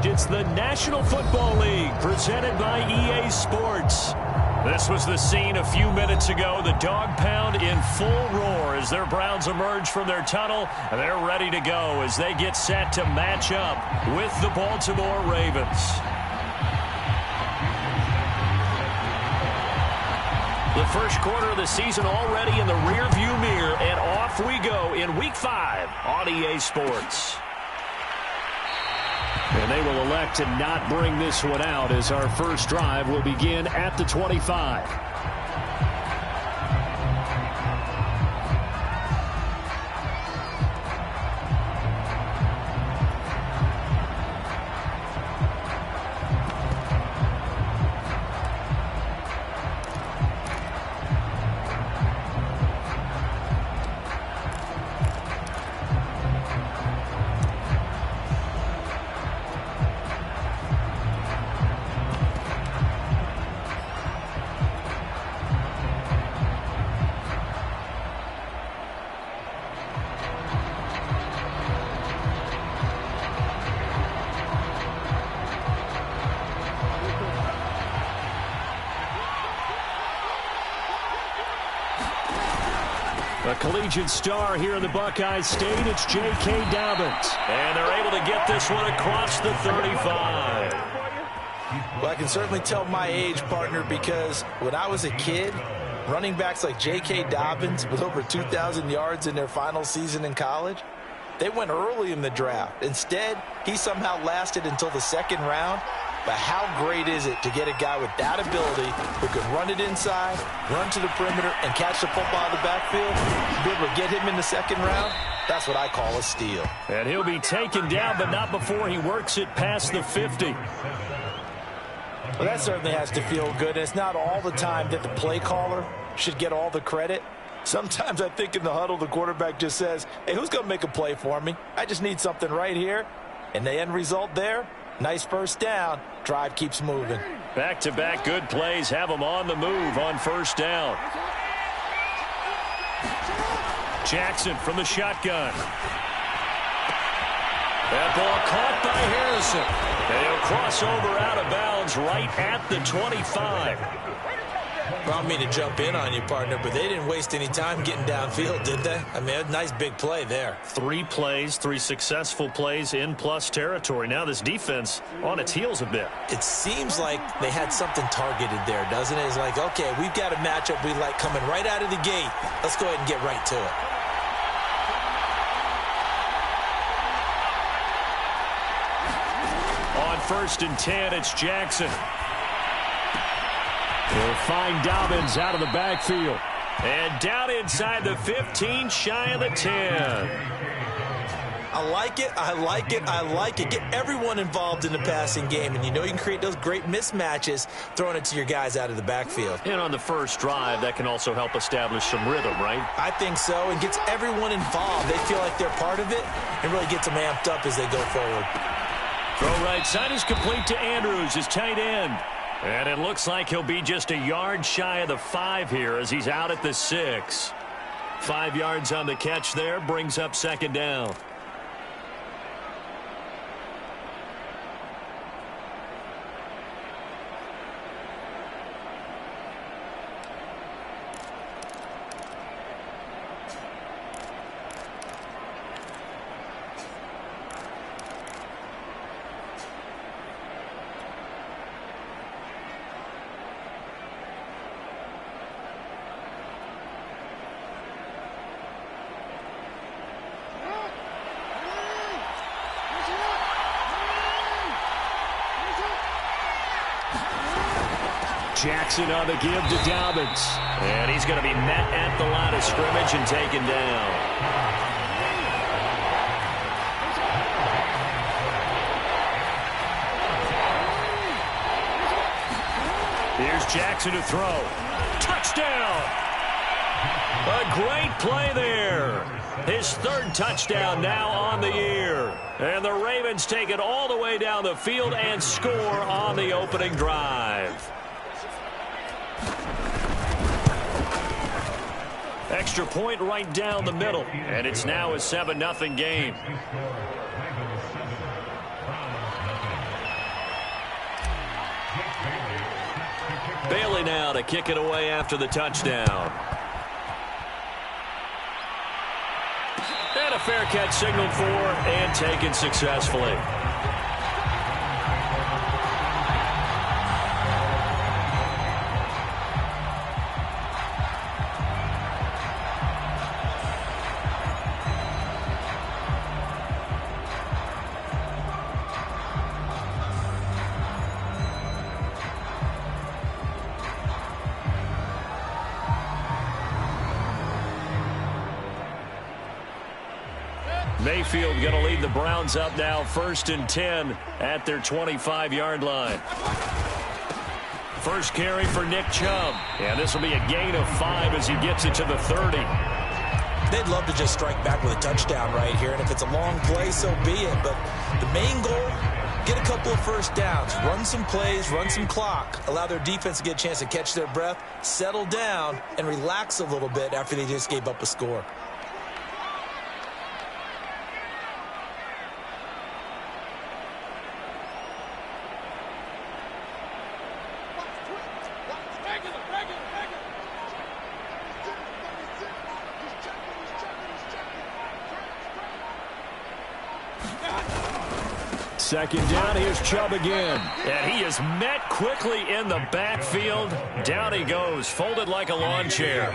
stage, it's the National Football League presented by EA Sports. This was the scene a few minutes ago. The dog pound in full roar as their Browns emerge from their tunnel. And they're ready to go as they get set to match up with the Baltimore Ravens. The first quarter of the season already in the rearview mirror, and off we go in Week 5 on EA Sports. And they will elect to not bring this one out as our first drive will begin at the 25. A collegiate star here in the Buckeye State, it's J.K. Dobbins. And they're able to get this one across the 35. Well, I can certainly tell my age, partner, because when I was a kid, running backs like J.K. Dobbins with over 2,000 yards in their final season in college, they went early in the draft. Instead, he somehow lasted until the second round. But how great is it to get a guy with that ability who can run it inside, run to the perimeter, and catch the football out of the backfield? Be able to get him in the second round? That's what I call a steal. And he'll be taken down, but not before he works it past the 50. Well, that certainly has to feel good. It's not all the time that the play caller should get all the credit. Sometimes I think in the huddle, the quarterback just says, hey, who's going to make a play for me? I just need something right here. And the end result there, nice first down. Drive keeps moving. Back-to-back good plays have them on the move on first down. Jackson from the shotgun. That ball caught by Harrison. And he'll cross over out of bounds right at the 25. Well, I don't mean to jump in on you, partner, but they didn't waste any time getting downfield, did they? I mean, a nice big play there. 3 plays, 3 successful plays in plus territory. Now this defense on its heels a bit. It seems like they had something targeted there, doesn't it? It's like, okay, we've got a matchup we like coming right out of the gate. Let's go ahead and get right to it. On 1st and 10, it's Jackson. He'll find Dobbins out of the backfield. And down inside the 15, shy of the 10. I like it, I like it, I like it. Get everyone involved in the passing game, and you know you can create those great mismatches throwing it to your guys out of the backfield. And on the first drive, that can also help establish some rhythm, right? I think so, and gets everyone involved. They feel like they're part of it and really gets them amped up as they go forward. Throw right side is complete to Andrews, his tight end. And it looks like he'll be just a yard shy of the 5 here as he's out at the 6. 5 yards on the catch there, brings up second down. Jackson on the give to Dobbins. And he's going to be met at the line of scrimmage and taken down. Here's Jackson to throw. Touchdown! A great play there. His 3rd touchdown now on the year. And the Ravens take it all the way down the field and score on the opening drive. Extra point right down the middle. And it's now a 7-0 game. Bailey now to kick it away after the touchdown. And a fair catch signaled for and taken successfully. Mayfield going to lead the Browns up now, 1st and 10 at their 25-yard line. First carry for Nick Chubb. And this will be a gain of 5 as he gets it to the 30. They'd love to just strike back with a touchdown right here, and if it's a long play, so be it. But the main goal, get a couple of first downs, run some plays, run some clock, allow their defense to get a chance to catch their breath, settle down, and relax a little bit after they just gave up a score. Second down, here's Chubb again. And he is met quickly in the backfield. Down he goes, folded like a lawn chair.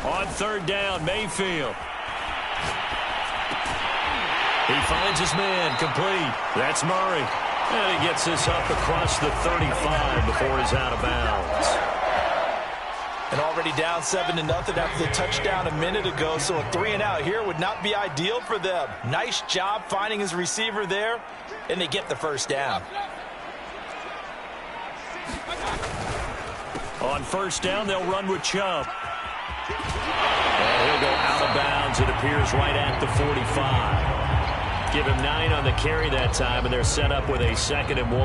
On third down, Mayfield. He finds his man, complete. That's Murray. And he gets this up across the 35 before he's out of bounds. And already down 7-0 after the touchdown a minute ago, so a 3-and-out here would not be ideal for them. Nice job finding his receiver there, and they get the first down. On first down, they'll run with Chubb. And he'll go out of bounds, it appears, right at the 45. Give him 9 on the carry that time, and they're set up with a 2nd and 1.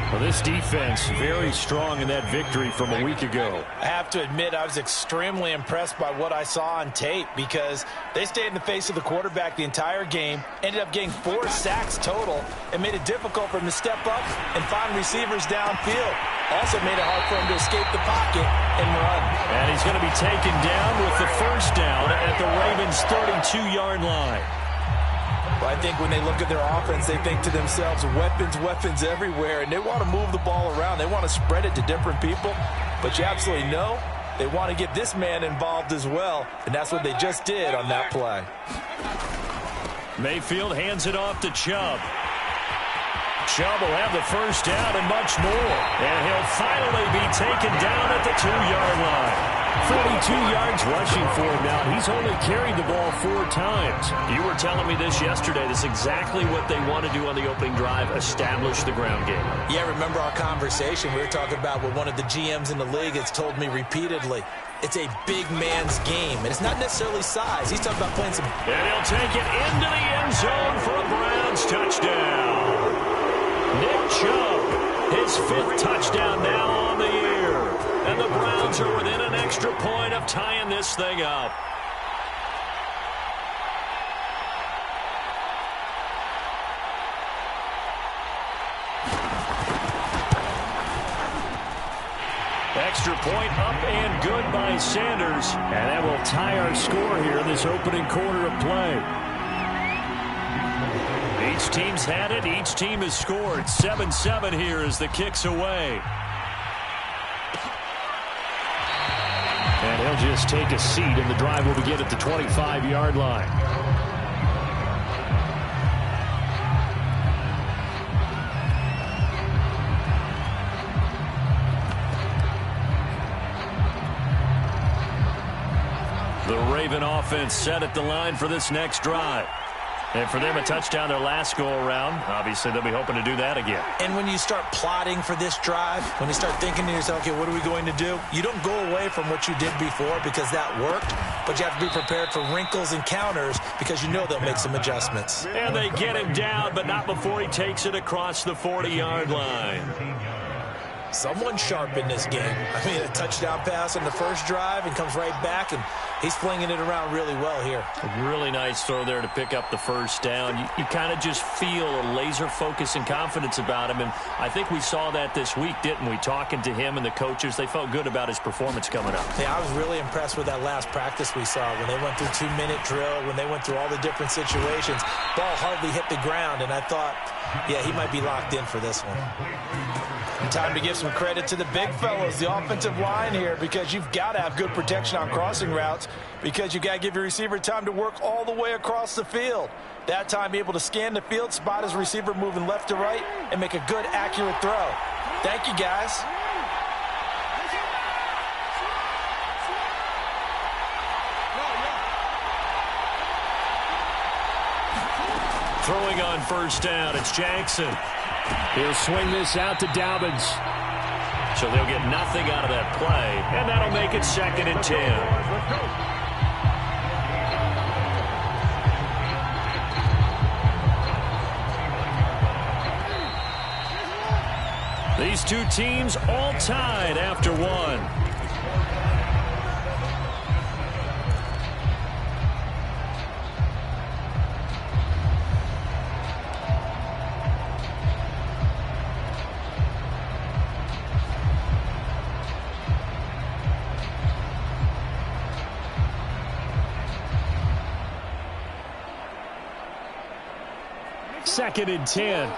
Well, this defense very strong in that victory from a week ago. I have to admit, I was extremely impressed by what I saw on tape because they stayed in the face of the quarterback the entire game, ended up getting 4 sacks total, and made it difficult for him to step up and find receivers downfield. Also made it hard for him to escape the pocket and run. And he's going to be taken down with the first down at the Ravens' 32-yard line. Well, I think when they look at their offense, they think to themselves, weapons everywhere, and they want to move the ball around. They want to spread it to different people, but you absolutely know they want to get this man involved as well, and that's what they just did on that play. Mayfield hands it off to Chubb. Chubb will have the first down and much more, and he'll finally be taken down at the 2-yard line. 42 yards rushing for him now. He's only carried the ball 4 times. You were telling me this yesterday. This is exactly what they want to do on the opening drive, establish the ground game. Yeah, remember our conversation. We were talking about what one of the GMs in the league has told me repeatedly. It's a big man's game, and it's not necessarily size. He's talking about playing some... And he'll take it into the end zone for a Browns touchdown. Nick Chubb, his 5th touchdown now on the year. And the Browns are within an extra point of tying this thing up. Extra point up and good by Sanders. And that will tie our score here in this opening quarter of play. Each team's had it. Each team has scored. 7-7 here as the kick's away. And he'll just take a seat, and the drive will begin at the 25-yard line. The Raven offense set at the line for this next drive. And for them, a touchdown their last go-around. Obviously, they'll be hoping to do that again. And when you start plotting for this drive, when you start thinking to yourself, okay, what are we going to do? You don't go away from what you did before because that worked, but you have to be prepared for wrinkles and counters because you know they'll make some adjustments. And they get him down, but not before he takes it across the 40-yard line. Someone sharp in this game. I mean, a touchdown pass on the first drive and comes right back, and he's flinging it around really well here. A really nice throw there to pick up the first down. You kind of just feel a laser focus and confidence about him, and I think we saw that this week, didn't we? Talking to him and the coaches, they felt good about his performance coming up. Yeah, I was really impressed with that last practice we saw when they went through 2-minute drill, when they went through all the different situations. Ball hardly hit the ground, and I thought, yeah, he might be locked in for this one. And time to give some credit to the big fellows, the offensive line here, because you've got to have good protection on crossing routes, because you've got to give your receiver time to work all the way across the field. That time, be able to scan the field, spot his receiver moving left to right, and make a good, accurate throw. Thank you, guys. Throwing on first down, it's Jackson. He'll swing this out to Dobbins. So they'll get nothing out of that play, and that'll make it 2nd and 10. These two teams all tied after one. Second and 10.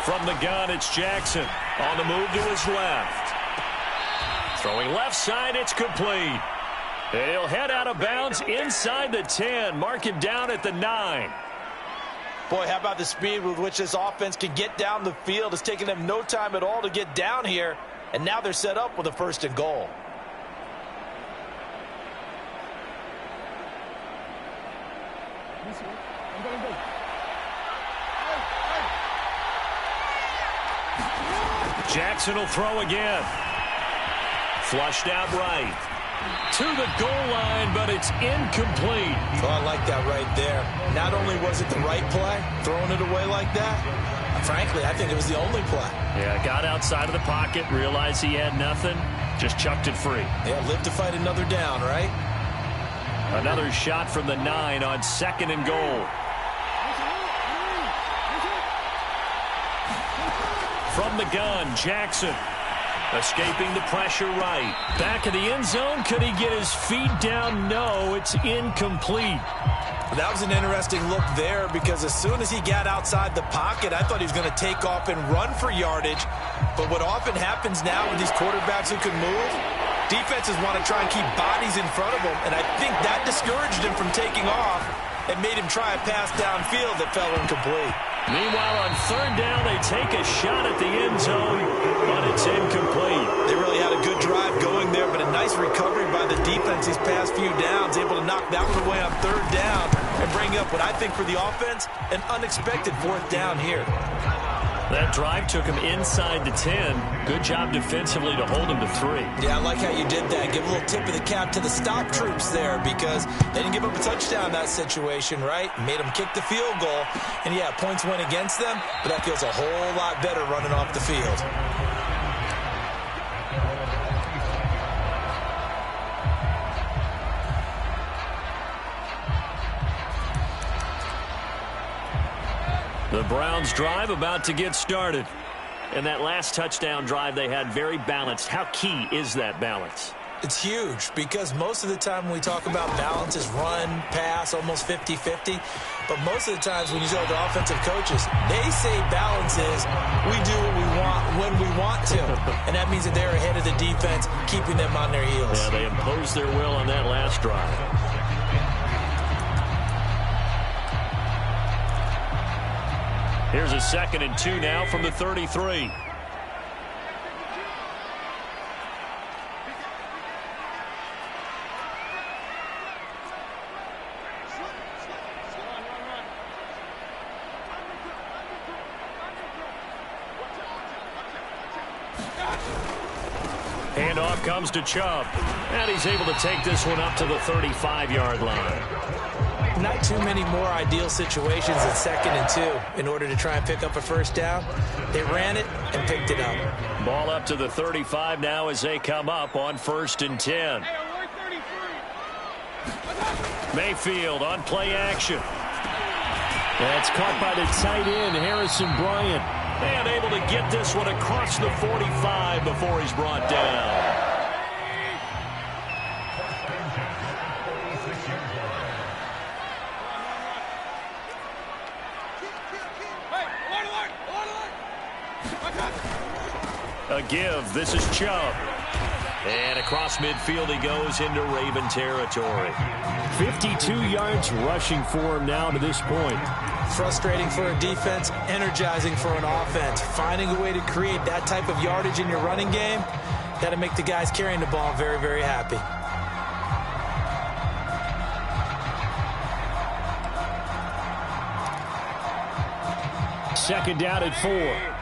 From the gun, it's Jackson. On the move to his left. Throwing left side, it's complete. And he'll head out of bounds inside the 10. Mark him down at the 9. Boy, how about the speed with which this offense can get down the field? It's taking them no time at all to get down here. And now they're set up with a 1st and goal. Jackson will throw again. Flushed out right. To the goal line, but it's incomplete. Oh, I like that right there. Not only was it the right play, throwing it away like that, frankly, I think it was the only play. Yeah, got outside of the pocket, realized he had nothing, just chucked it free. Yeah, live to fight another down, right? Another shot from the 9 on 2nd and goal. From the gun, Jackson. Escaping the pressure right. Back of the end zone. Could he get his feet down? No, it's incomplete. That was an interesting look there, because as soon as he got outside the pocket, I thought he was going to take off and run for yardage. But what often happens now with these quarterbacks who can move, defenses want to try and keep bodies in front of them, and I think that discouraged him from taking off and made him try a pass downfield that fell incomplete. Meanwhile, on 3rd down, they take a shot at the end zone, but it's incomplete. They really had a good drive going there, but a nice recovery by the defense these past few downs, able to knock that one away on 3rd down and bring up what I think for the offense, an unexpected 4th down here. That drive took him inside the 10. Good job defensively to hold him to 3. Yeah, I like how you did that. Give a little tip of the cap to the stop troops there, because they didn't give up a touchdown in that situation, right? Made them kick the field goal. And, yeah, points went against them, but that feels a whole lot better running off the field. The Browns drive about to get started. And that last touchdown drive they had very balanced. How key is that balance? It's huge, because most of the time when we talk about balance is run, pass, almost 50-50. But most of the times when you talk to offensive coaches, they say balance is we do what we want when we want to. And that means that they're ahead of the defense, keeping them on their heels. Yeah, they imposed their will on that last drive. Here's a 2nd and 2 now from the 33. Handoff comes to Chubb, and he's able to take this one up to the 35-yard line. Not too many more ideal situations than 2nd and 2 in order to try and pick up a first down. They ran it and picked it up. Ball up to the 35 now as they come up on 1st and 10. Mayfield on play action. That's caught by the tight end, Harrison Bryant. And able to get this one across the 45 before he's brought down. A give. This is Chubb. And across midfield he goes into Raven territory. 52 yards rushing for him now to this point. Frustrating for a defense, energizing for an offense. Finding a way to create that type of yardage in your running game, got to make the guys carrying the ball very, very happy. Second down at 4.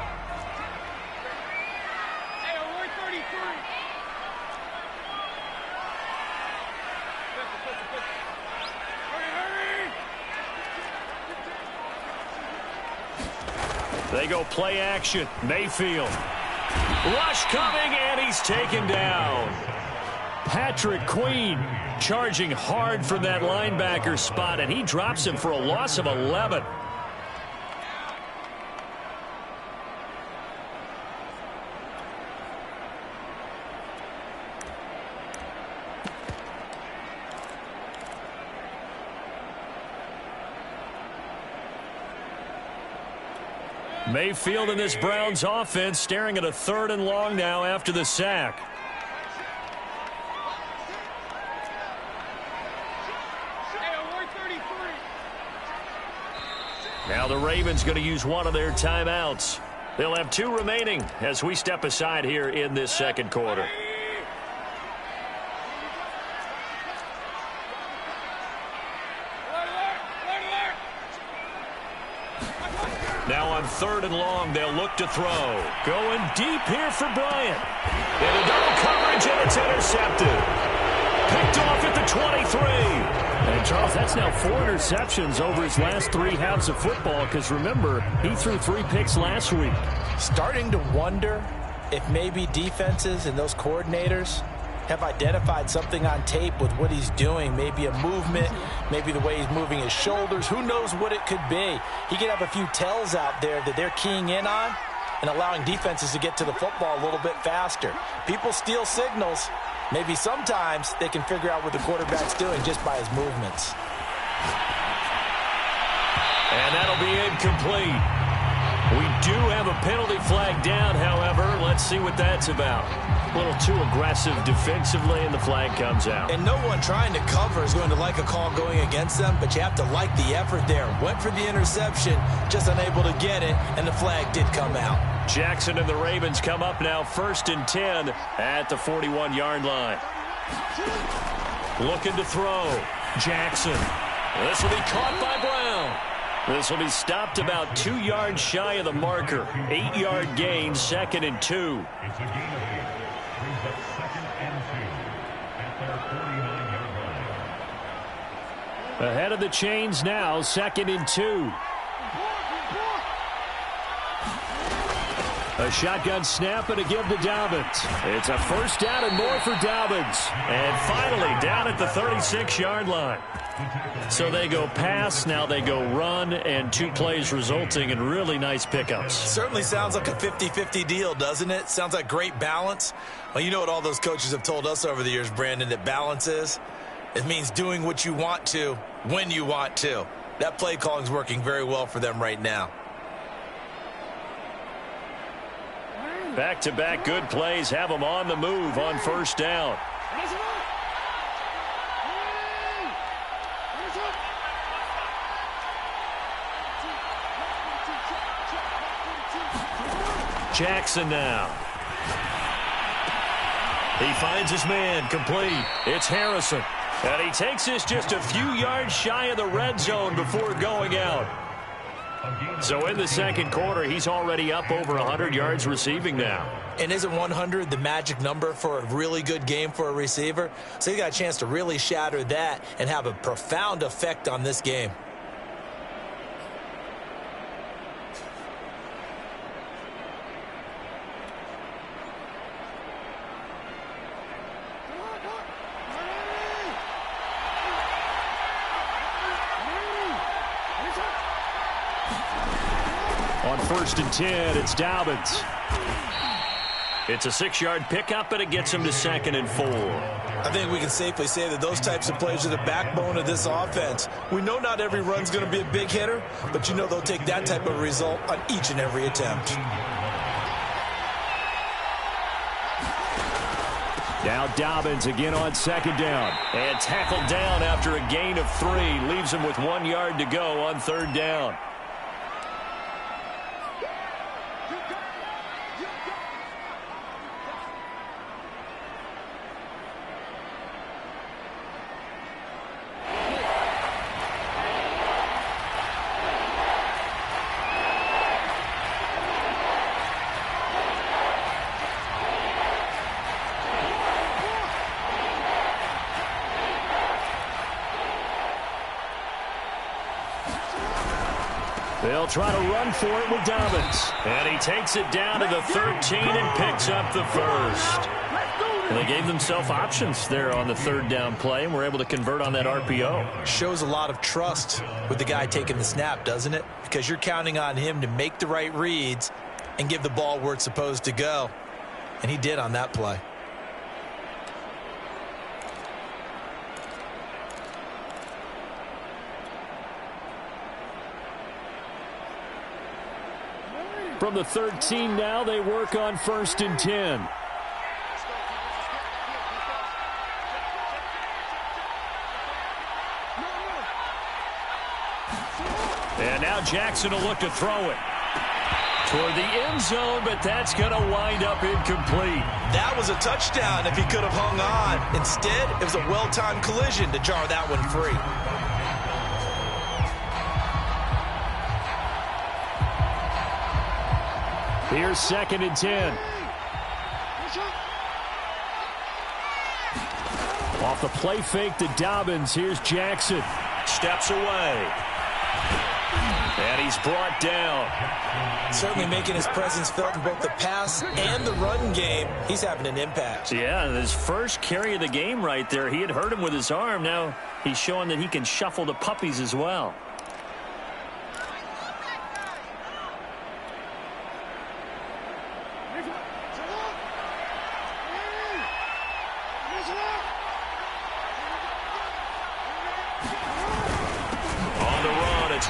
They go play action. Mayfield. Rush coming, and he's taken down. Patrick Queen charging hard from that linebacker spot, and he drops him for a loss of 11. Mayfield in this Browns offense staring at a 3rd and long now after the sack. Now the Ravens going to use one of their timeouts. They'll have 2 remaining as we step aside here in this 2nd quarter. Now on 3rd and long, they'll look to throw. Going deep here for Bryant. Into double coverage, and it's intercepted. Picked off at the 23. And, Charles, that's now 4 interceptions over his last 3 halves of football, because, remember, he threw 3 picks last week. Starting to wonder if maybe defenses and those coordinators have identified something on tape with what he's doing. Maybe a movement, maybe the way he's moving his shoulders. Who knows what it could be? He could have a few tells out there that they're keying in on and allowing defenses to get to the football a little bit faster. People steal signals. Maybe sometimes they can figure out what the quarterback's doing just by his movements. And that'll be incomplete. We do have a penalty flag down, however. Let's see what that's about. A little too aggressive defensively, and the flag comes out. And no one trying to cover is going to like a call going against them, but you have to like the effort there. Went for the interception, just unable to get it, and the flag did come out. Jackson and the Ravens come up now 1st and 10 at the 41-yard line. Looking to throw. Jackson. This will be caught by Brown. This will be stopped about 2 yards shy of the marker. 8-yard gain, 2nd and 2. Ahead of the chains now, 2nd and 2. A shotgun snap and a give to Dobbins. It's a 1st down and more for Dobbins. And finally down at the 36-yard line. So they go pass, now they go run, and 2 plays resulting in really nice pickups. Certainly sounds like a 50-50 deal, doesn't it? Sounds like great balance. Well, you know what all those coaches have told us over the years, Brandon, that balance is? It means doing what you want to when you want to. That play calling is working very well for them right now. Back-to-back good plays have them on the move on 1st down. Jackson now. He finds his man, complete. It's Harrison. And he takes this just a few yards shy of the red zone before going out. So in the second quarter, he's already up over 100 yards receiving now. And isn't 100 the magic number for a really good game for a receiver? So he got a chance to really shatter that and have a profound effect on this game. On 1st and 10, it's Dobbins. It's a 6-yard pickup, and it gets him to 2nd and 4. I think we can safely say that those types of plays are the backbone of this offense. We know not every run's going to be a big hitter, but you know they'll take that type of result on each and every attempt. Now Dobbins again on 2nd down. And tackled down after a gain of 3. Leaves him with 1 yard to go on 3rd down. They'll try to run for it with Dobbins. And he takes it down to the 13 and picks up the first. And they gave themselves options there on the 3rd down play and were able to convert on that RPO. Shows a lot of trust with the guy taking the snap, doesn't it? Because you're counting on him to make the right reads and give the ball where it's supposed to go. And he did on that play. From the 13 now, they work on 1st and 10. And now Jackson will look to throw it toward the end zone, but that's going to wind up incomplete. That was a touchdown if he could have hung on. Instead, it was a well-timed collision to jar that one free. Here's 2nd and 10. Off the play fake to Dobbins. Here's Jackson. Steps away. And he's brought down. Certainly making his presence felt in both the pass and the run game. He's having an impact. Yeah, his first carry of the game right there. He had hurt him with his arm. Now he's showing that he can shuffle the puppies as well.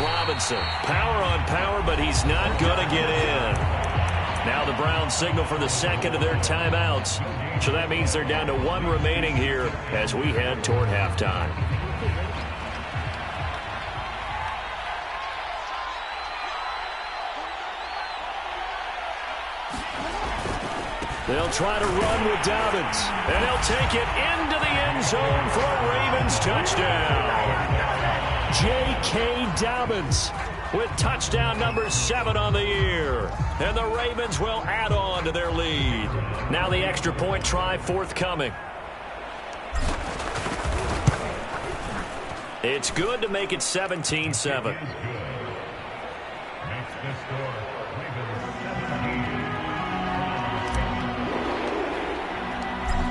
Robinson. Power on power, but he's not going to get in. Now the Browns signal for the second of their timeouts. So that means they're down to 1 remaining here as we head toward halftime. They'll try to run with Dobbins. And they'll take it into the end zone for a Ravens touchdown. J.K. Dobbins with touchdown number 7 on the year. And the Ravens will add on to their lead. Now the extra point try forthcoming. It's good to make it 17-7.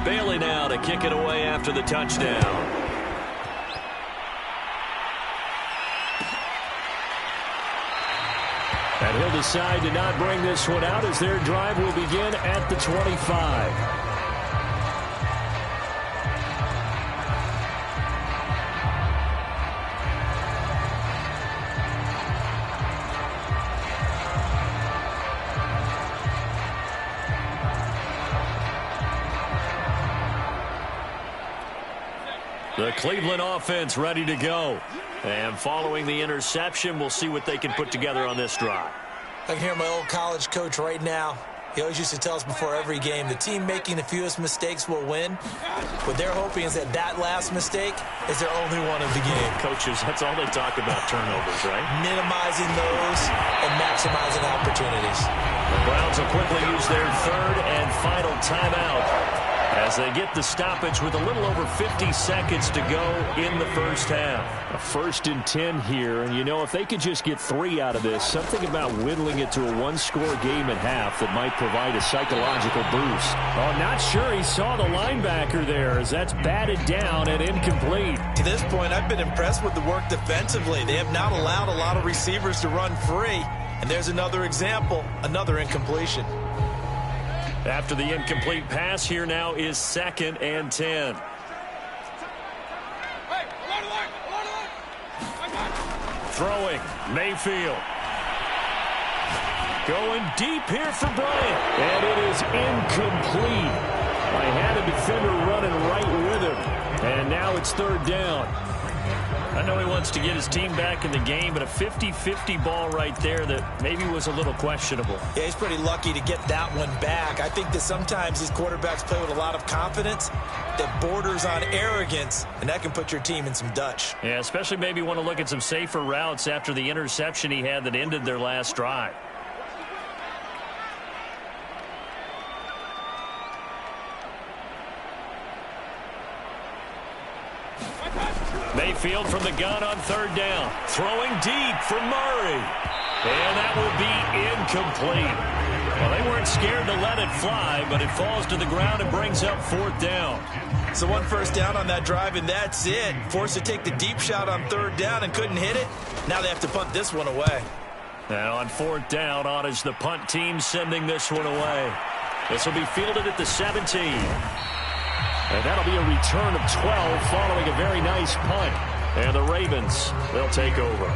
Bailey now to kick it away after the touchdown. And he'll decide to not bring this one out as their drive will begin at the 25. The Cleveland offense ready to go. And following the interception, we'll see what they can put together on this drive. I can hear my old college coach right now. He always used to tell us before every game, the team making the fewest mistakes will win. What they're hoping is that last mistake is their only one of the game. Coaches, that's all they talk about, turnovers, right? Minimizing those and maximizing opportunities. The Browns will quickly use their third and final timeout as they get the stoppage with a little over 50 seconds to go in the first half. A 1st and 10 here, and you know, if they could just get 3 out of this, something about whittling it to a 1-score game at half that might provide a psychological boost. Oh, not sure he saw the linebacker there as that's batted down and incomplete. To this point, I've been impressed with the work defensively. They have not allowed a lot of receivers to run free, and there's another example, another incompletion. After the incomplete pass, here now is 2nd and 10. Throwing, Mayfield. Going deep here for Bryant. And it is incomplete. I had a defender running right with him. And now it's 3rd down. I know he wants to get his team back in the game, but a 50-50 ball right there that maybe was a little questionable. Yeah, he's pretty lucky to get that one back. I think that sometimes these quarterbacks play with a lot of confidence that borders on arrogance, and that can put your team in some Dutch. Yeah, especially maybe want to look at some safer routes after the interception he had that ended their last drive. Mayfield from the gun on 3rd down. Throwing deep for Murray. And that will be incomplete. Well, they weren't scared to let it fly, but it falls to the ground and brings up 4th down. So 1 first down on that drive, and that's it. Forced to take the deep shot on 3rd down and couldn't hit it. Now they have to punt this one away. Now on 4th down, on is the punt team sending this one away. This will be fielded at the 17. And that'll be a return of 12 following a very nice punt. And the Ravens, they'll take over.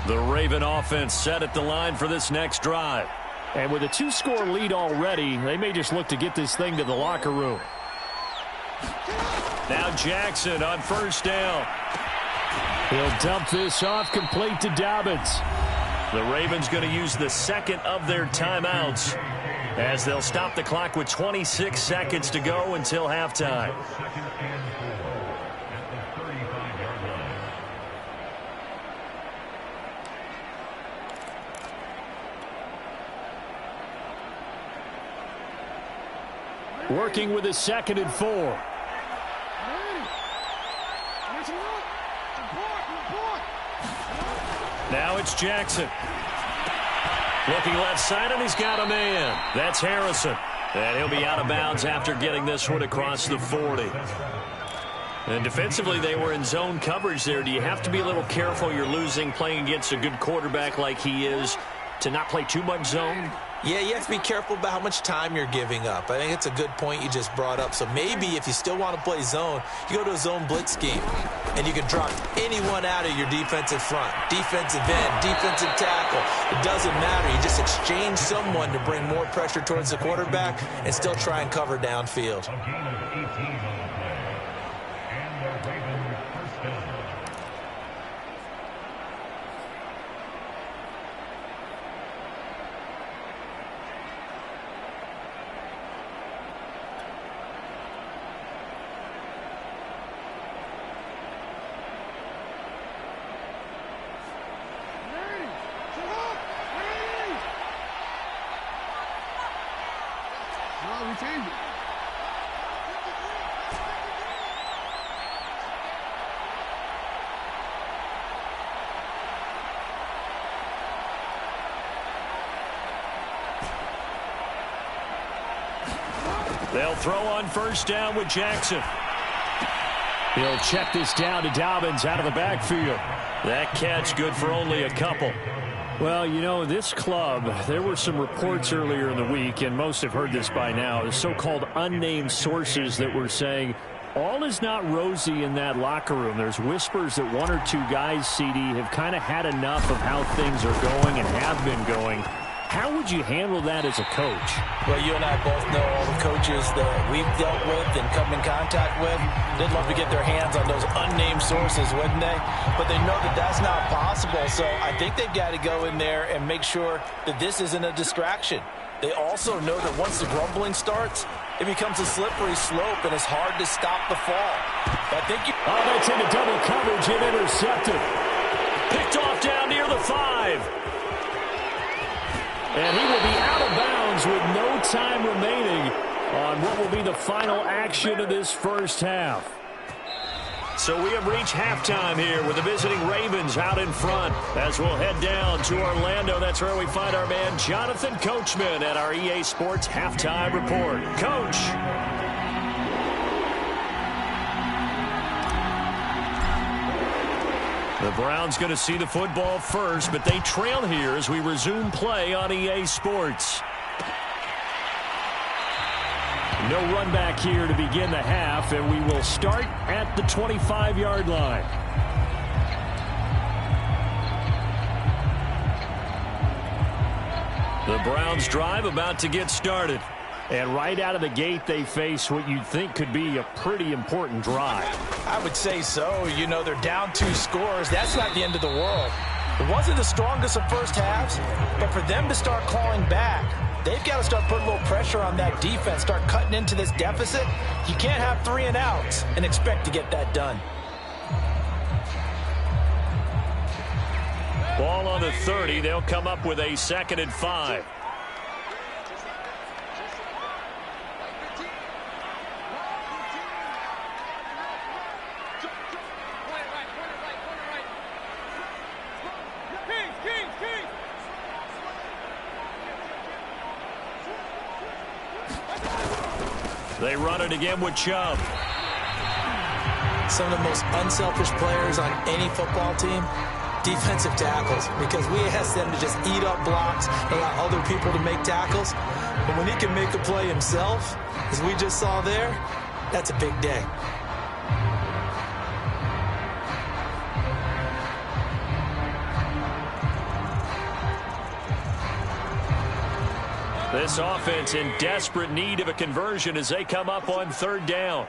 The Raven offense set at the line for this next drive. And with a 2-score lead already, they may just look to get this thing to the locker room. Now Jackson on 1st down. He'll dump this off complete to Dobbins. The Ravens going to use the 2nd of their timeouts as they'll stop the clock with 26 seconds to go until halftime. Working with a 2nd and 4. Now it's Jackson. Looking left side, and he's got a man. That's Harrison. And he'll be out of bounds after getting this one across the 40. And defensively, they were in zone coverage there. Do you have to be a little careful? You're losing, playing against a good quarterback like he is, to not play too much zone? Yeah, you have to be careful about how much time you're giving up. I think it's a good point you just brought up. So maybe if you still want to play zone, you go to a zone blitz scheme, and you can drop anyone out of your defensive front, defensive end, defensive tackle. It doesn't matter. You just exchange someone to bring more pressure towards the quarterback and still try and cover downfield. They'll throw on 1st down with Jackson. He'll check this down to Dobbins out of the backfield. That catch good for only a couple. Well, you know, this club, there were some reports earlier in the week, and most have heard this by now, the so-called unnamed sources that were saying all is not rosy in that locker room. There's whispers that 1 or 2 guys, CD, have kind of had enough of how things are going and have been going. How would you handle that as a coach? Well, you and I both know all the coaches that we've dealt with and come in contact with. They'd love to get their hands on those unnamed sources, wouldn't they? But they know that that's not possible, so I think they've got to go in there and make sure that this isn't a distraction. They also know that once the grumbling starts, it becomes a slippery slope, and it's hard to stop the fall. But I think oh, that's into double coverage and intercepted. Picked off down near the 5. And he will be out of bounds with no time remaining on what will be the final action of this first half. So we have reached halftime here with the visiting Ravens out in front. As we'll head down to Orlando, that's where we find our man Jonathan Coachman at our EA Sports Halftime Report. Coach. The Browns going to see the football first, but they trail here as we resume play on EA Sports. No run back here to begin the half, and we will start at the 25-yard line. The Browns drive about to get started. And right out of the gate, they face what you'd think could be a pretty important drive. I would say so. You know, they're down 2 scores. That's not the end of the world. It wasn't the strongest of first halves, but for them to start clawing back, they've got to start putting a little pressure on that defense, start cutting into this deficit. You can't have 3 and outs and expect to get that done. Ball on the 30. They'll come up with a 2nd and 5. They run it again with Chubb. Some of the most unselfish players on any football team, defensive tackles, because we ask them to just eat up blocks, allow other people to make tackles. But when he can make a play himself, as we just saw there, that's a big day. This offense in desperate need of a conversion as they come up on 3rd down.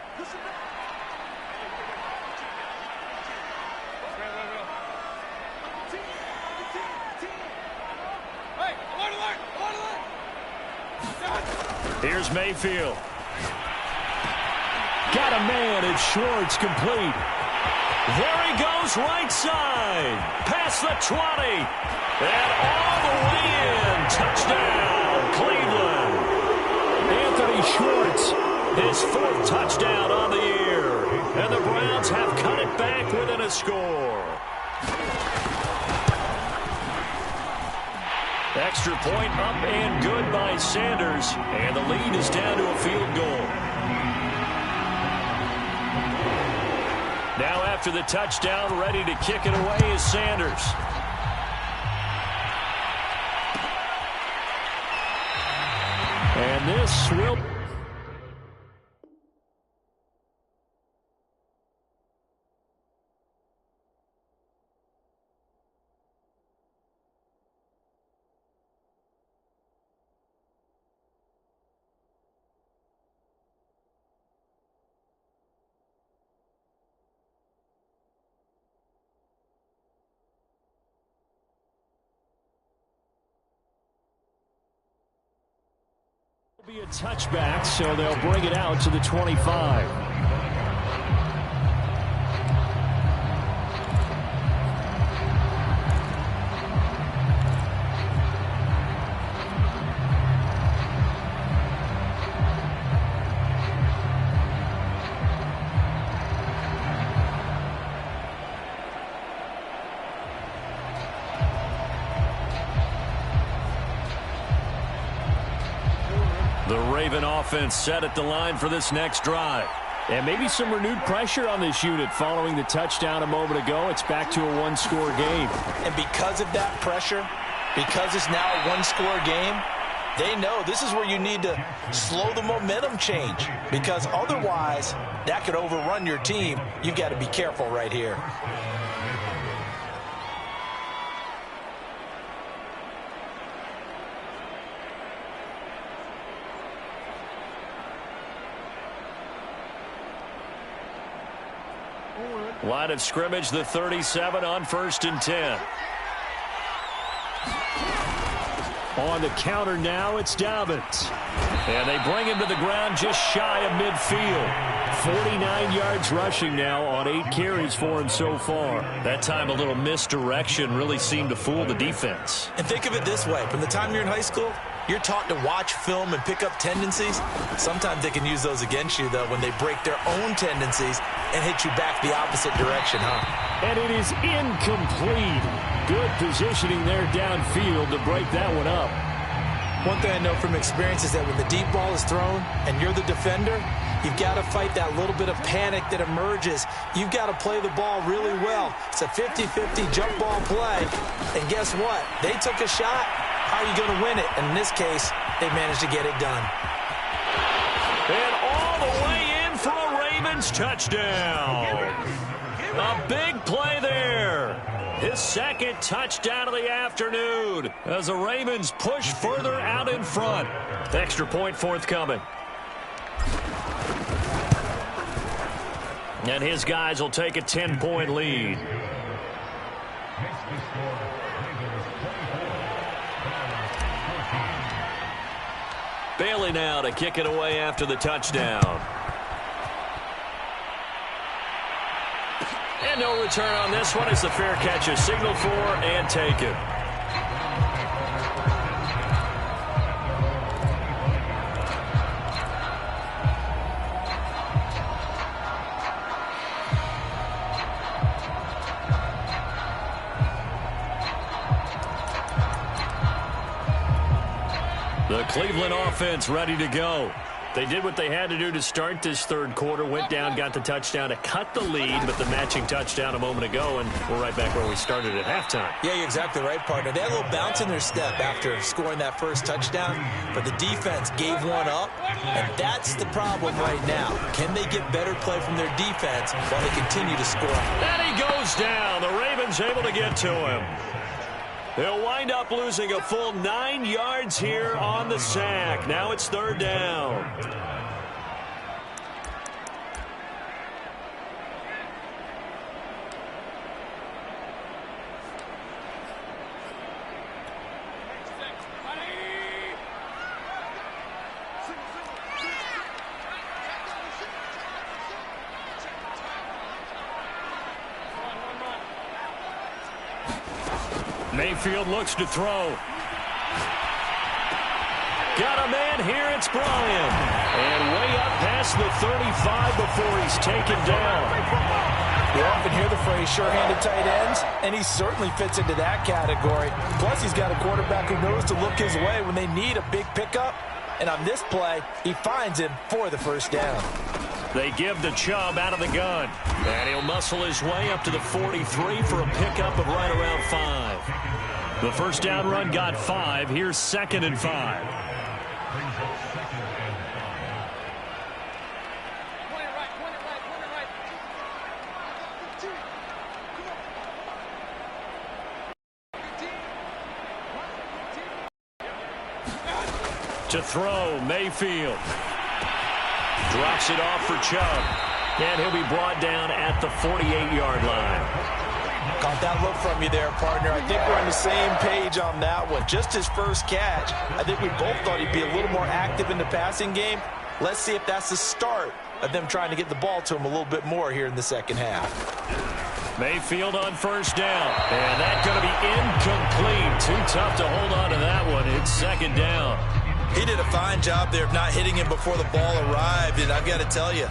Here's Mayfield. Got a man, it's Schwartz, complete. There he goes, right side. Past the 20. And all the way in. Touchdown, Cleveland. Anthony Schwartz, his 4th touchdown on the year. And the Browns have cut it back within a score. Extra point up and good by Sanders. And the lead is down to a field goal. Now after the touchdown, ready to kick it away is Sanders. And this will... be a touchback, so they'll bring it out to the 25. The Raven offense set at the line for this next drive. And maybe some renewed pressure on this unit following the touchdown a moment ago. It's back to a one-score game. And because of that pressure, because it's now a one-score game, they know this is where you need to slow the momentum change, because otherwise that could overrun your team. You've got to be careful right here. Line of scrimmage, the 37 on 1st and 10. On the counter now, it's Dobbins. And they bring him to the ground just shy of midfield. 49 yards rushing now on 8 carries for him so far. That time a little misdirection really seemed to fool the defense. And think of it this way. From the time you're in high school, you're taught to watch film and pick up tendencies. Sometimes they can use those against you, though, when they break their own tendencies and hit you back the opposite direction, huh? And it is incomplete. Good positioning there downfield to break that one up. One thing I know from experience is that when the deep ball is thrown and you're the defender, you've got to fight that little bit of panic that emerges. You've got to play the ball really well. It's a 50-50 jump ball play. And guess what? They took a shot. How are you going to win it? And in this case, they managed to get it done. And all the way in for a Ravens touchdown. A big play there. His second touchdown of the afternoon as the Ravens push further out in front. Extra point forthcoming. And his guys will take a 10-point lead. Bailey now to kick it away after the touchdown. And no return on this one as the fair catch is signaled for and taken. The Cleveland offense ready to go. They did what they had to do to start this third quarter. Went down, got the touchdown to cut the lead, but the matching touchdown a moment ago, and we're right back where we started at halftime. Yeah, you're exactly right, partner. They had a little bounce in their step after scoring that first touchdown, but the defense gave one up, and that's the problem right now. Can they get better play from their defense while they continue to score? And he goes down. The Ravens able to get to him. They'll wind up losing a full 9 yards here on the sack. Now it's third down. Mayfield looks to throw. Got a man here, it's Bryant. And way up past the 35 before he's taken down. You often hear the phrase sure-handed tight ends, and he certainly fits into that category. Plus, he's got a quarterback who knows to look his way when they need a big pickup. And on this play, he finds him for the first down. They give the Chubb out of the gun. And he'll muscle his way up to the 43 for a pickup of right around 5. The first down run got 5. Here's 2nd and 5. To throw, Mayfield. Drops it off for Chubb. And he'll be brought down at the 48-yard line. Caught that look from you there, partner. I think we're on the same page on that one. Just his first catch. I think we both thought he'd be a little more active in the passing game. Let's see if that's the start of them trying to get the ball to him a little bit more here in the second half. Mayfield on first down. And that's going to be incomplete. Too tough to hold on to that one. It's 2nd down. He did a fine job there of not hitting him before the ball arrived, and I've got to tell you,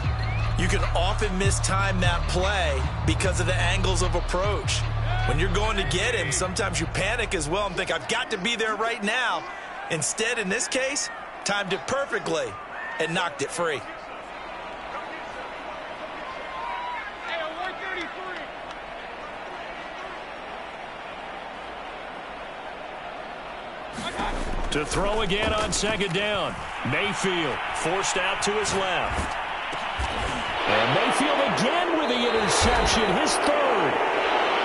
you can often mistime that play because of the angles of approach. When you're going to get him, sometimes you panic as well and think, I've got to be there right now. Instead, in this case, timed it perfectly and knocked it free. To throw again on 2nd down. Mayfield forced out to his left. And Mayfield again with the interception, his 3rd.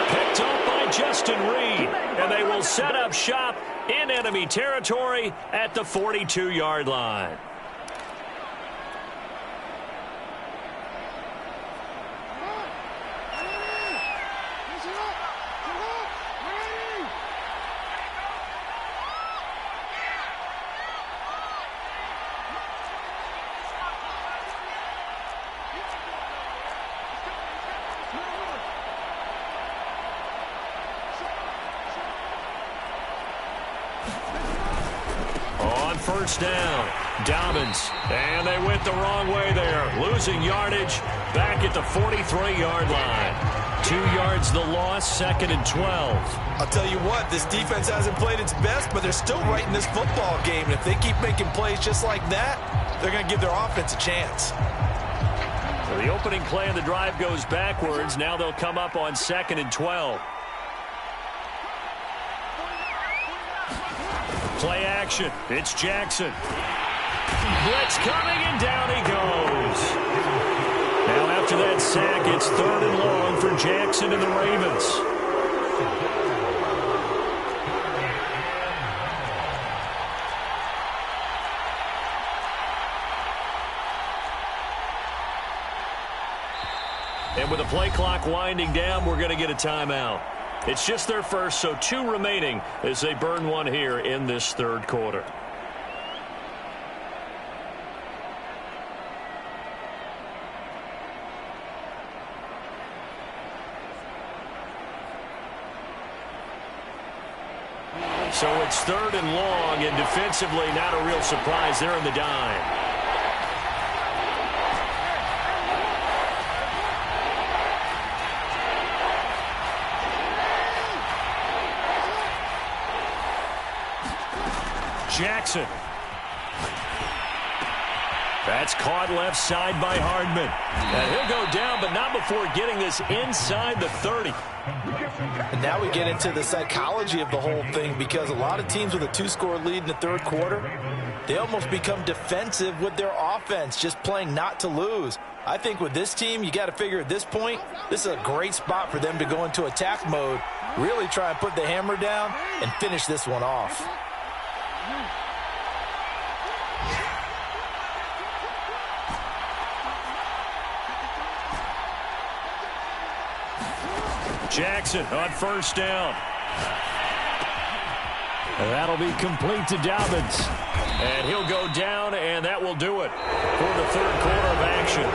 Picked up by Justin Reed. And they will set up shop in enemy territory at the 42-yard line. first down. Dobbins, and they went the wrong way there. Losing yardage back at the 43-yard line. 2 yards the loss, 2nd and 12. I'll tell you what, this defense hasn't played its best, but they're still right in this football game. And if they keep making plays just like that, they're going to give their offense a chance. So the opening play of the drive goes backwards. Now they'll come up on 2nd and 12. Play action. It's Jackson. Blitz coming, and down he goes. Now after that sack, it's 3rd and long for Jackson and the Ravens. And with the play clock winding down, we're going to get a timeout. It's just their first, so 2 remaining as they burn one here in this 3rd quarter. So it's 3rd and long, and defensively not a real surprise. They're in the dime. Jackson. That's caught left side by Hardman. And he'll go down, but not before getting this inside the 30. And now we get into the psychology of the whole thing, because a lot of teams with a 2-score lead in the 3rd quarter, they almost become defensive with their offense, just playing not to lose. I think with this team, you got to figure at this point, this is a great spot for them to go into attack mode, really try and put the hammer down and finish this one off. Jackson on first down. That'll be complete to Dobbins. And he'll go down, and that will do it for the 3rd quarter of action.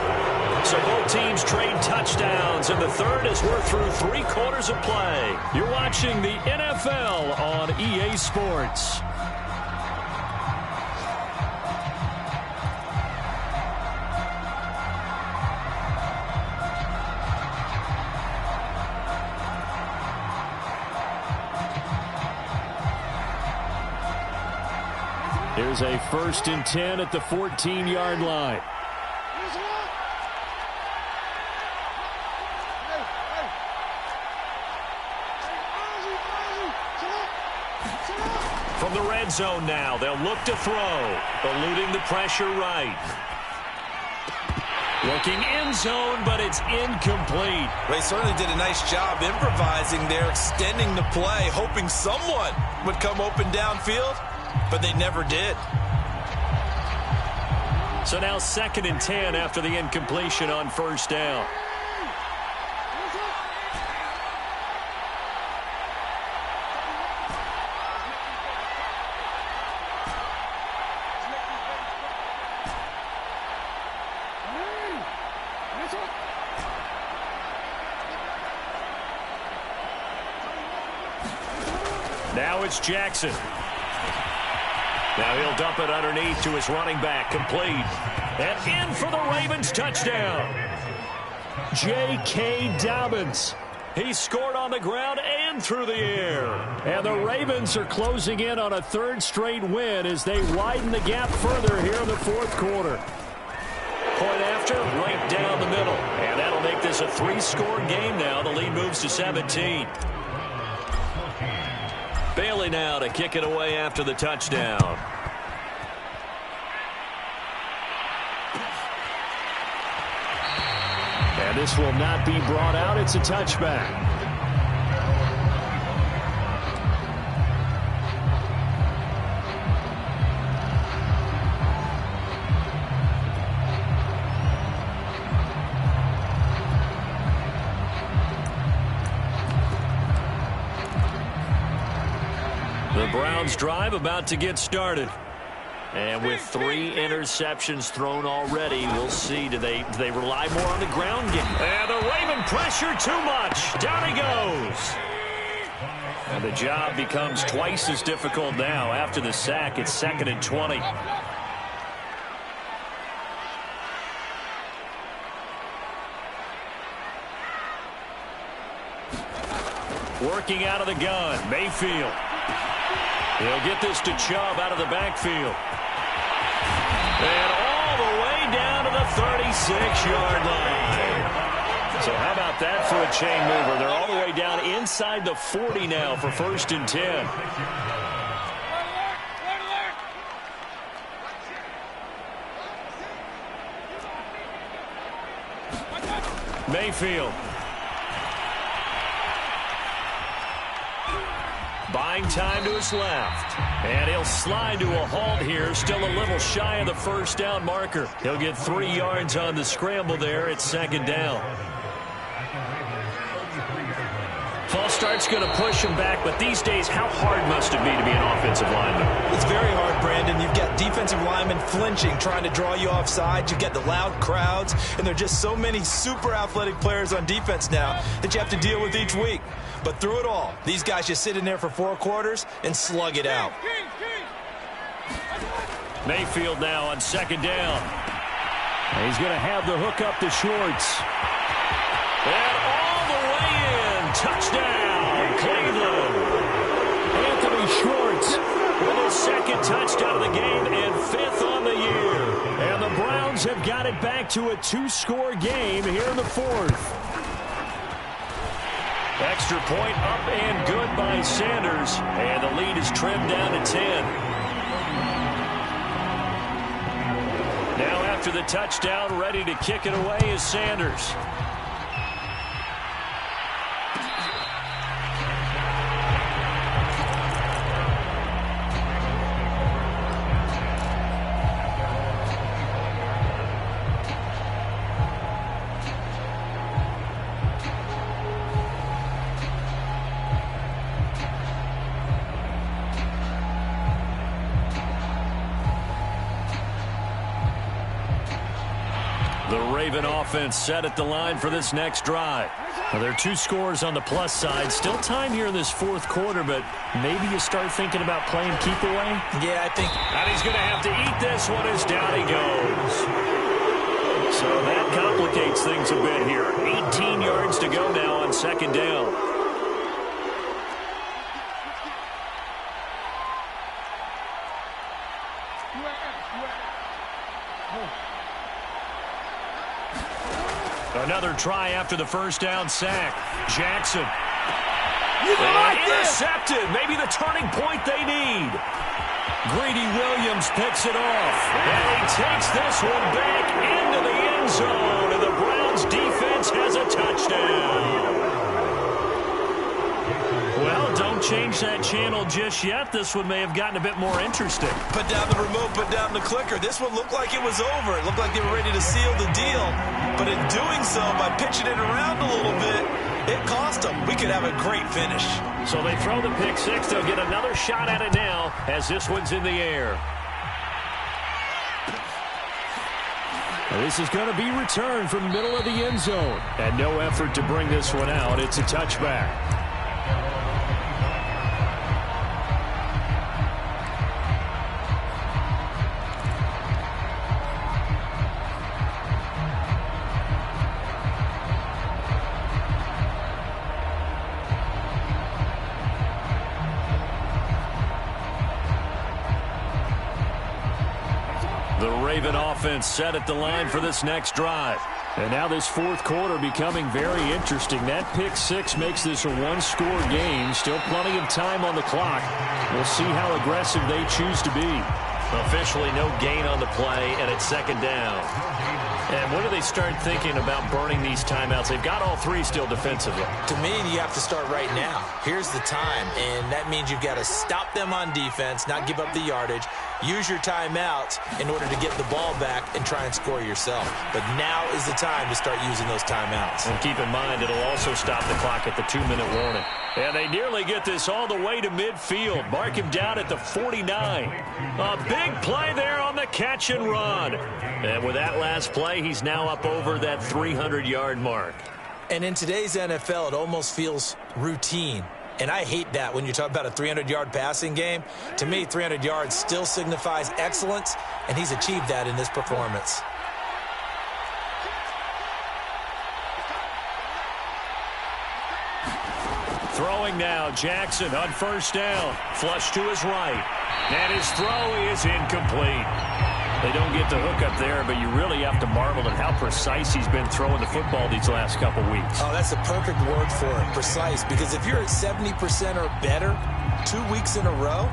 So both teams trade touchdowns, and the 3rd as we're through 3 quarters of play. You're watching the NFL on EA Sports. Here's a 1st and 10 at the 14-yard line. From the red zone now, they'll look to throw, eluding the pressure right. Looking end zone, but it's incomplete. They certainly did a nice job improvising there, extending the play, hoping someone would come open downfield, but they never did. So now 2nd and 10 after the incompletion on first down. Now it's Jackson. Now he'll dump it underneath to his running back, complete. And in for the Ravens touchdown. J.K. Dobbins. He scored on the ground and through the air. And the Ravens are closing in on a 3rd straight win as they widen the gap further here in the 4th quarter. Point after, right down the middle. And that'll make this a 3-score game now. The lead moves to 17. Bailey now to kick it away after the touchdown. And this will not be brought out. It's a touchback. The Browns drive about to get started. And with 3 interceptions thrown already, we'll see. Do they rely more on the ground game? And the Raven pressure too much. Down he goes. And the job becomes twice as difficult now. After the sack, it's 2nd and 20. Working out of the gun, Mayfield. He'll get this to Chubb out of the backfield. And all the way down to the 36-yard line. So how about that for a chain mover? They're all the way down inside the 40 now for 1st and 10. Mayfield. Buying time to his left. And he'll slide to a halt here. Still a little shy of the 1st down marker. He'll get 3 yards on the scramble there. It's 2nd down. False start's going to push him back, but these days, how hard must it be to be an offensive lineman? It's very hard, Brandon. You've got defensive linemen flinching, trying to draw you offside. You've got the loud crowds, and there are just so many super athletic players on defense now that you have to deal with each week. But through it all, these guys just sit in there for 4 quarters and slug it out. Mayfield now on 2nd down. And he's going to have the hook up to Schwartz. And all the way in. Touchdown, Cleveland. Anthony Schwartz with his 2nd touchdown of the game and 5th on the year. And the Browns have got it back to a 2-score game here in the 4th. Extra point up and good by Sanders. And the lead is trimmed down to 10. Now after the touchdown, ready to kick it away is Sanders. Raven offense set at the line for this next drive. Well, there are 2 scores on the plus side. Still time here in this 4th quarter, but maybe you start thinking about playing keep away. Yeah, I think. And he's going to have to eat this one as down he goes. So that complicates things a bit here. 18 yards to go now on 2nd down. Another try after the 1st down sack. Jackson. Intercepted. Maybe the turning point they need. Greedy Williams picks it off. And he takes this one back into the end zone. And the Browns defense has a touchdown. Well, don't change that channel just yet. This one may have gotten a bit more interesting. Put down the remote, put down the clicker. This one looked like it was over. It looked like they were ready to seal the deal. But in doing so, by pitching it around a little bit, it cost them. We could have a great finish. So they throw the pick 6. They'll get another shot at it now as this one's in the air. This is going to be returned from the middle of the end zone. And no effort to bring this one out. It's a touchback. Raven offense set at the line for this next drive. And now this 4th quarter becoming very interesting. That pick 6 makes this a 1-score game. Still plenty of time on the clock. We'll see how aggressive they choose to be. Officially no gain on the play, and it's 2nd down. And when do they start thinking about burning these timeouts? They've got all 3 still defensively. To me, you have to start right now. Here's the time, and that means you've got to stop them on defense, not give up the yardage, use your timeouts in order to get the ball back and try and score yourself. But now is the time to start using those timeouts. And keep in mind, it'll also stop the clock at the 2-minute warning. And they nearly get this all the way to midfield. Mark him down at the 49. A big play there on the catch and run. And with that last play, he's now up over that 300-yard mark. And in today's NFL, it almost feels routine. And I hate that when you talk about a 300-yard passing game. To me, 300 yards still signifies excellence, and he's achieved that in this performance. Throwing now, Jackson on first down. Flush to his right. And his throw is incomplete. They don't get the hook up there, but you really have to marvel at how precise he's been throwing the football these last couple weeks. Oh, that's the perfect word for it, precise. Because if you're at 70% or better 2 weeks in a row,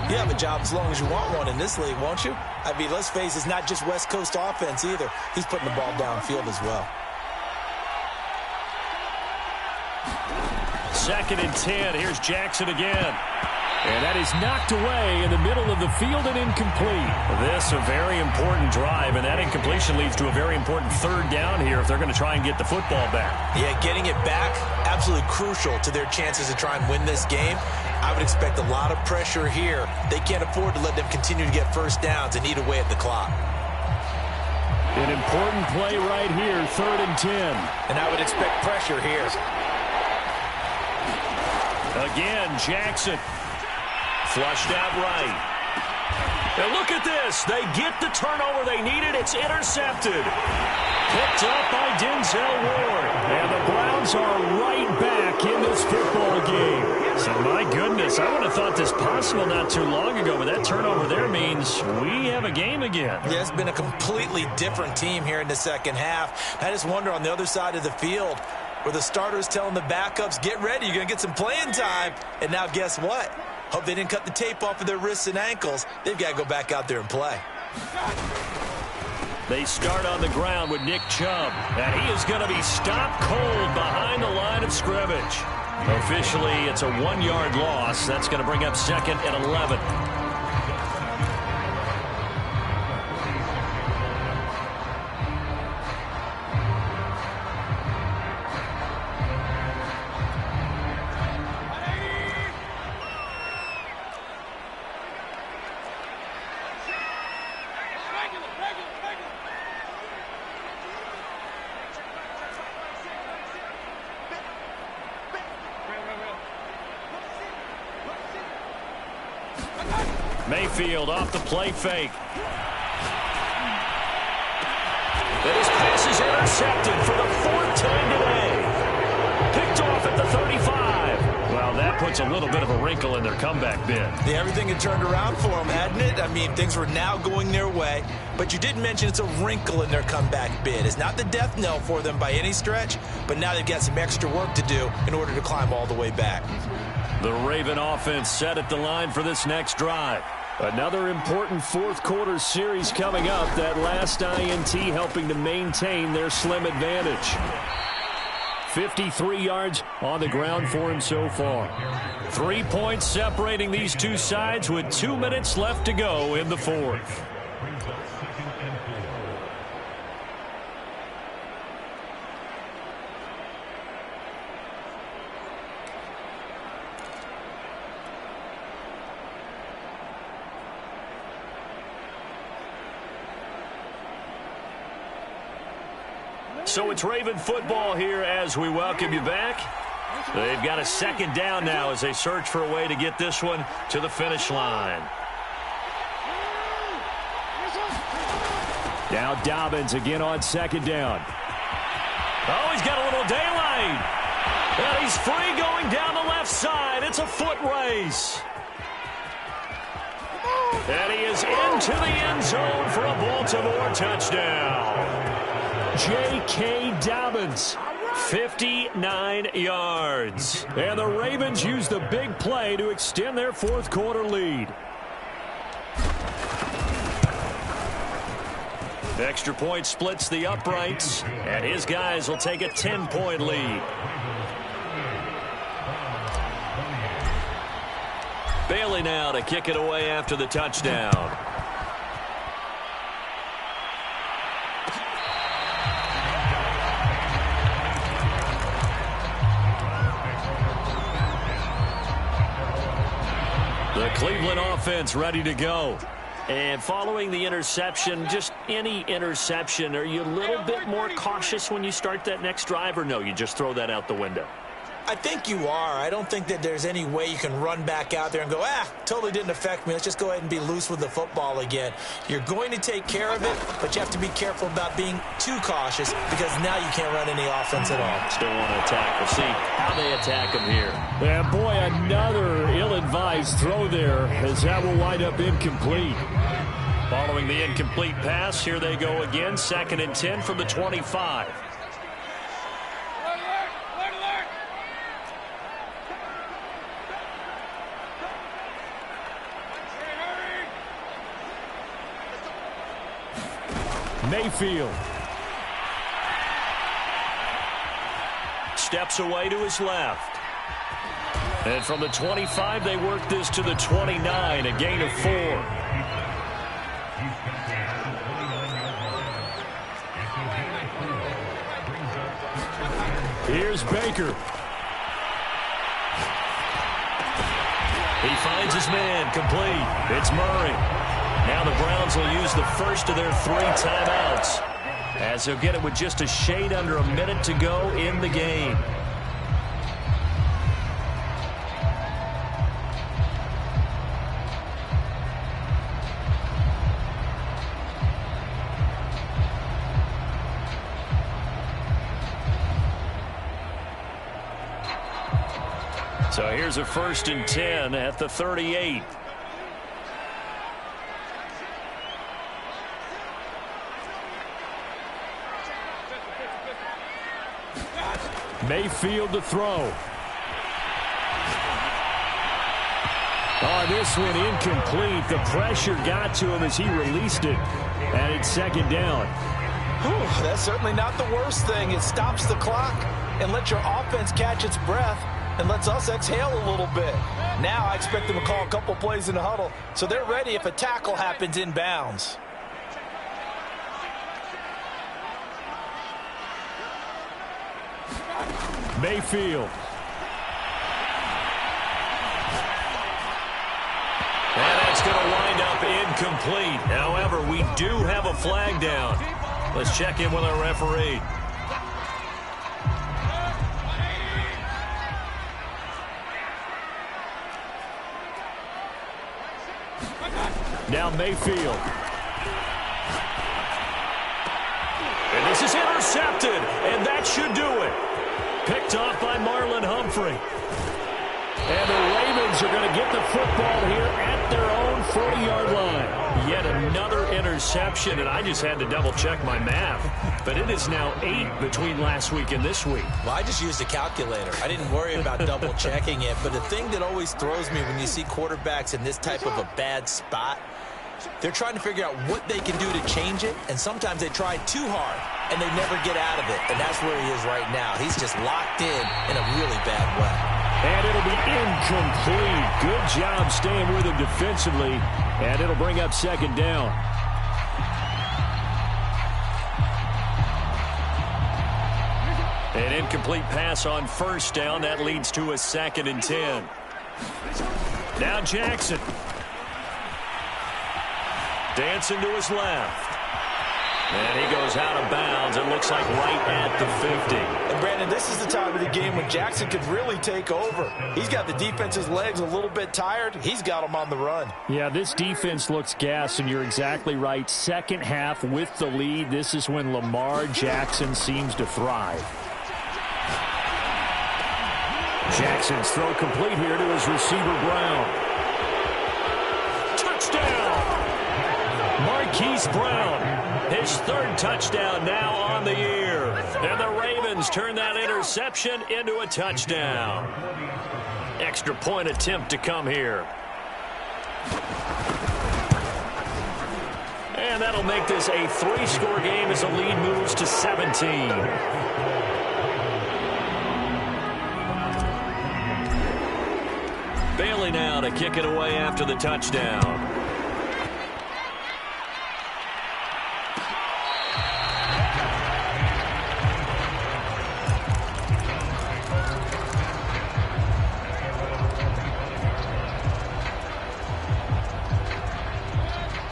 you have a job as long as you want one in this league, won't you? I mean, let's face it, it's not just West Coast offense either. He's putting the ball downfield as well. 2nd and 10. Here's Jackson again. And that is knocked away in the middle of the field and incomplete. This a very important drive, and that incompletion leads to a very important 3rd down here if they're going to try and get the football back. Yeah, getting it back, absolutely crucial to their chances to try and win this game. I would expect a lot of pressure here. They can't afford to let them continue to get first downs and eat away at the clock. An important play right here, 3rd and 10. And I would expect pressure here. Again, Jackson. Flushed out right. And look at this. They get the turnover they needed. It's intercepted. Picked up by Denzel Ward. And the Browns are right back in this football game. So, my goodness, I would have thought this possible not too long ago, but that turnover there means we have a game again. Yeah, it's been a completely different team here in the second half. I just wonder on the other side of the field where the starters telling the backups, get ready, you're going to get some playing time. And now guess what? Hope they didn't cut the tape off of their wrists and ankles. They've got to go back out there and play. They start on the ground with Nick Chubb. And he is going to be stopped cold behind the line of scrimmage. Officially, it's a 1-yard loss. That's going to bring up 2nd and 11. Mayfield off the play fake. And his pass is intercepted for the 4th time today. Picked off at the 35. Well, that puts a little bit of a wrinkle in their comeback bid. Yeah, everything had turned around for them, hadn't it? I mean, things were now going their way. But you did mention it's a wrinkle in their comeback bid. It's not the death knell for them by any stretch, but now they've got some extra work to do in order to climb all the way back. The Raven offense set at the line for this next drive. Another important 4th quarter series coming up. That last INT helping to maintain their slim advantage. 53 yards on the ground for him so far. 3 points separating these two sides with 2 minutes left to go in the 4th. So it's Raven football here as we welcome you back. They've got a 2nd down now as they search for a way to get this one to the finish line. Now Dobbins again on 2nd down. Oh, he's got a little daylight. And he's free going down the left side. It's a foot race. And he is into the end zone for a Baltimore touchdown. J.K. Dobbins, 59 yards. And the Ravens use the big play to extend their 4th quarter lead. Extra point splits the uprights, and his guys will take a 10-point lead. Bailey now to kick it away after the touchdown. The Cleveland offense ready to go. And following the interception, just any interception, are you a little bit more cautious when you start that next drive, or no, you just throw that out the window? I think you are. I don't think that there's any way you can run back out there and go, totally didn't affect me. Let's just go ahead and be loose with the football again. You're going to take care of it, but you have to be careful about being too cautious because now you can't run any offense at all. Still want to attack. We'll see how they attack him here. And boy, another ill-advised throw there as that will wind up incomplete. Following the incomplete pass, here they go again. 2nd and 10 from the 25. Mayfield. Steps away to his left. And from the 25, they work this to the 29, a gain of 4. Here's Baker. He finds his man, complete. It's Murray. Now the Browns will use the first of their 3 timeouts, as they'll get it with just a shade under a minute to go in the game. So here's a 1st and 10 at the 38. Mayfield to throw. Oh, this one incomplete. The pressure got to him as he released it. And it's 2nd down. Whew, that's certainly not the worst thing. It stops the clock and lets your offense catch its breath and lets us exhale a little bit. Now I expect them to call a couple plays in the huddle so they're ready if a tackle happens in bounds. Mayfield. And that's going to wind up incomplete. However, we do have a flag down. Let's check in with our referee. Now Mayfield. And this is intercepted, and that should do it. Picked off by Marlon Humphrey. And the Ravens are going to get the football here at their own 40-yard line. Yet another interception, and I just had to double-check my math. But it is now 8 between last week and this week. Well, I just used a calculator. I didn't worry about double-checking it. But the thing that always throws me when you see quarterbacks in this type of a bad spot, they're trying to figure out what they can do to change it, and sometimes they try too hard, and they never get out of it. And that's where he is right now. He's just locked in a really bad way. And it'll be incomplete. Good job staying with him defensively, and it'll bring up 2nd down. An incomplete pass on 1st down. That leads to a 2nd and 10. Now Jackson. Dancing to his left. And he goes out of bounds. It looks like right at the 50. And Brandon, this is the time of the game when Jackson could really take over. He's got the defense's legs a little bit tired. He's got them on the run. Yeah, this defense looks gassed, and you're exactly right. 2nd half with the lead. This is when Lamar Jackson seems to thrive. Jackson's throw complete here to his receiver, Brown. Marquise Brown, his 3rd touchdown now on the year. And the Ravens turn that interception into a touchdown. Extra point attempt to come here. And that'll make this a 3-score game as the lead moves to 17. Bailey now to kick it away after the touchdown.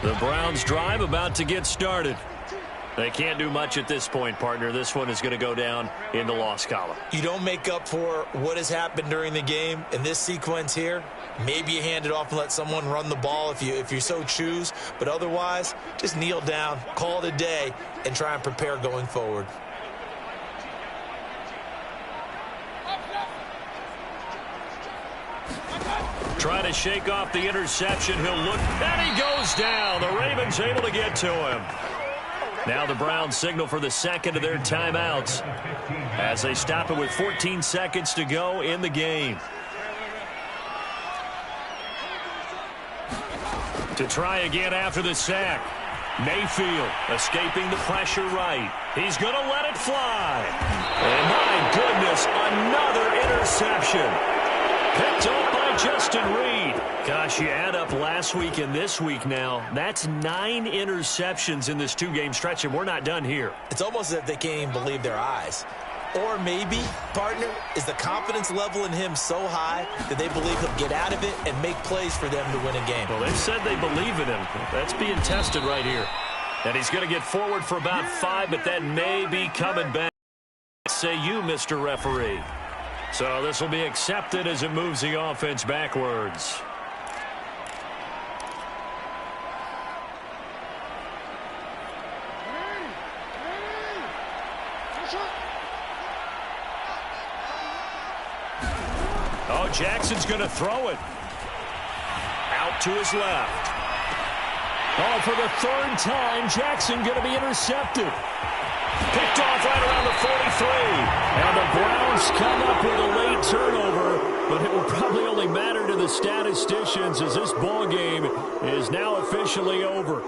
The Browns drive about to get started. They can't do much at this point, partner. This one is going to go down in the loss column. You don't make up for what has happened during the game in this sequence here. Maybe you hand it off and let someone run the ball if you so choose. But otherwise, just kneel down, call it a day, and try and prepare going forward. Trying to shake off the interception. He'll look, and he goes down. The Ravens able to get to him. Now the Browns signal for the second of their timeouts as they stop it with 14 seconds to go in the game. To try again after the sack. Mayfield escaping the pressure right. He's going to let it fly. And my goodness, another interception. Picked up by Justin Reed. Gosh, you add up last week and this week now. That's 9 interceptions in this 2-game stretch, and we're not done here. It's almost as if they can't even believe their eyes. Or maybe, partner, is the confidence level in him so high that they believe he'll get out of it and make plays for them to win a game. Well, they've said they believe in him. That's being tested right here. And he's going to get forward for about 5, but that may be coming back. Say you, Mr. Referee. So this will be accepted as it moves the offense backwards. Oh, Jackson's going to throw it. Out to his left. Oh, for the 3rd time, Jackson going to be intercepted. Picked off right around the 43. And the Browns come up with a late turnover, but it will probably only matter to the statisticians as this ball game is now officially over.